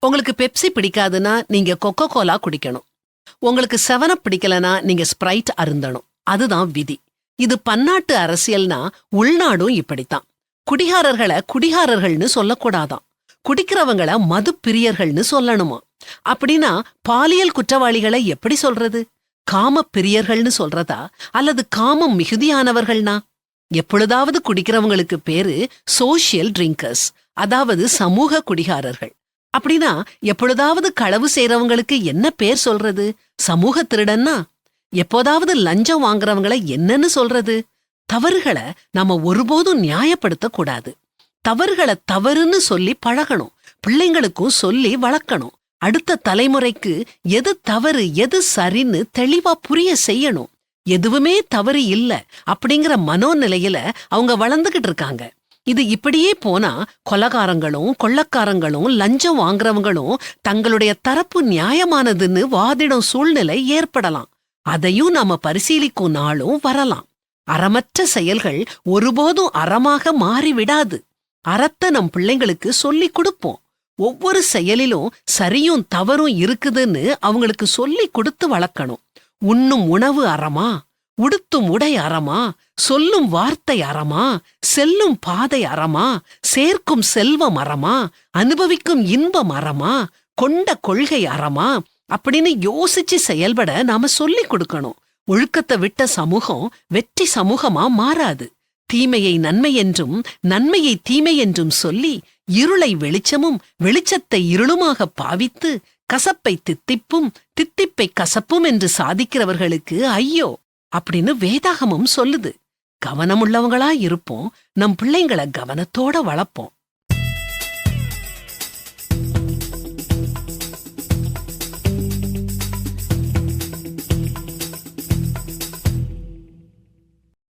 உங்களுக்கு பெப்சி பிடிக்காதுன்னா நீங்க Coca Cola குடிக்கணும். உங்களுக்கு 7 பிடிக்கலனா நீங்க ஸ்ப்ரைட் அருந்தணும். அதுதான் விதி. இது பன்னாட்டு அரசியல்னா உள்நாடும் இப்படித்தான். குடிகாரர்களை குடிகாரர்கள்னு சொல்லக்கூடாதாம். குடிக்கிறவங்கள மது பிரியர்கள்னு சொல்லணுமா. அப்படின்னா பாலியல் குற்றவாளிகளை எப்படி சொல்றது? காம பிரியர்கள்னு சொல்றதா அல்லது காமம் மிகுதியானவர்கள்னா? எப்பொழுதாவது குடிக்கிறவங்களுக்கு பேரு சோஷியல் ட்ரிங்கர்ஸ், அதாவது சமூக குடிகாரர்கள். அப்படின்னா எப்பொழுதாவது களவு செய்றவங்களுக்கு என்ன பேர் சொல்றது? சமூக திருடன்னா? எப்போதாவது லஞ்சம் வாங்குறவங்கள என்னன்னு சொல்றது? தவறுகளை நாம ஒருபோதும் நியாயப்படுத்த கூடாது. தவறுகளை தவறுன்னு சொல்லி பழகணும். பிள்ளைங்களுக்கும் சொல்லி வளர்க்கணும். அடுத்த தலைமுறைக்கு எது தவறு எது சரின்னு தெளிவா புரிய செய்யணும். எதுவுமே தவறு இல்ல அப்படிங்கிற மனோநிலையில அவங்க வளர்ந்துகிட்டு இருக்காங்க. இது இப்படியே போனா கொலைகாரங்களும் கொள்ளக்காரங்களும் லஞ்சம் வாங்குறவங்களும் தங்களுடைய தரப்பு நியாயமானதுன்னு வாதிடும் சூழ்நிலை ஏற்படலாம். அதையும் நாம பரிசீலிக்கும் நாளும் வரலாம். அறமற்ற செயல்கள் ஒருபோதும் அறமாக மாறிவிடாது. அறத்தை நம் பிள்ளைங்களுக்கு சொல்லிக் கொடுப்போம். ஒவ்வொரு செயலிலும் சரியும் தவறும் இருக்குதுன்னு அவங்களுக்கு சொல்லி கொடுத்து வளர்க்கணும். உண்ணும் உணவு அறமா? உடுத்தும் உடை அறமா? சொல்லும் வார்த்தை அறமா? செல்லும் பாதை அறமா? சேர்க்கும் செல்வம் அறமா? அனுபவிக்கும் இன்பம் அறமா? கொண்ட கொள்கை அறமா? அப்படின்னு யோசிச்சு செயல்பட நாம சொல்லிக் கொடுக்கணும். ஒழுக்கத்தை விட்ட சமூகம் வெற்றி சமூகமா மாறாது. தீமையை நன்மை என்றும் நன்மையை தீமை என்றும் சொல்லி இருளை வெளிச்சமும் வெளிச்சத்தை இருளுமாக பாவித்து கசப்பை தித்திப்பும் தித்திப்பை கசப்பும் என்று சாதிக்கிறவர்களுக்கு ஐயோ அப்படின்னு வேதாகமம் சொல்லுது. கவனமுள்ளவங்களா இருப்போம். நம் பிள்ளைங்களை கவனத்தோட வளர்ப்போம்.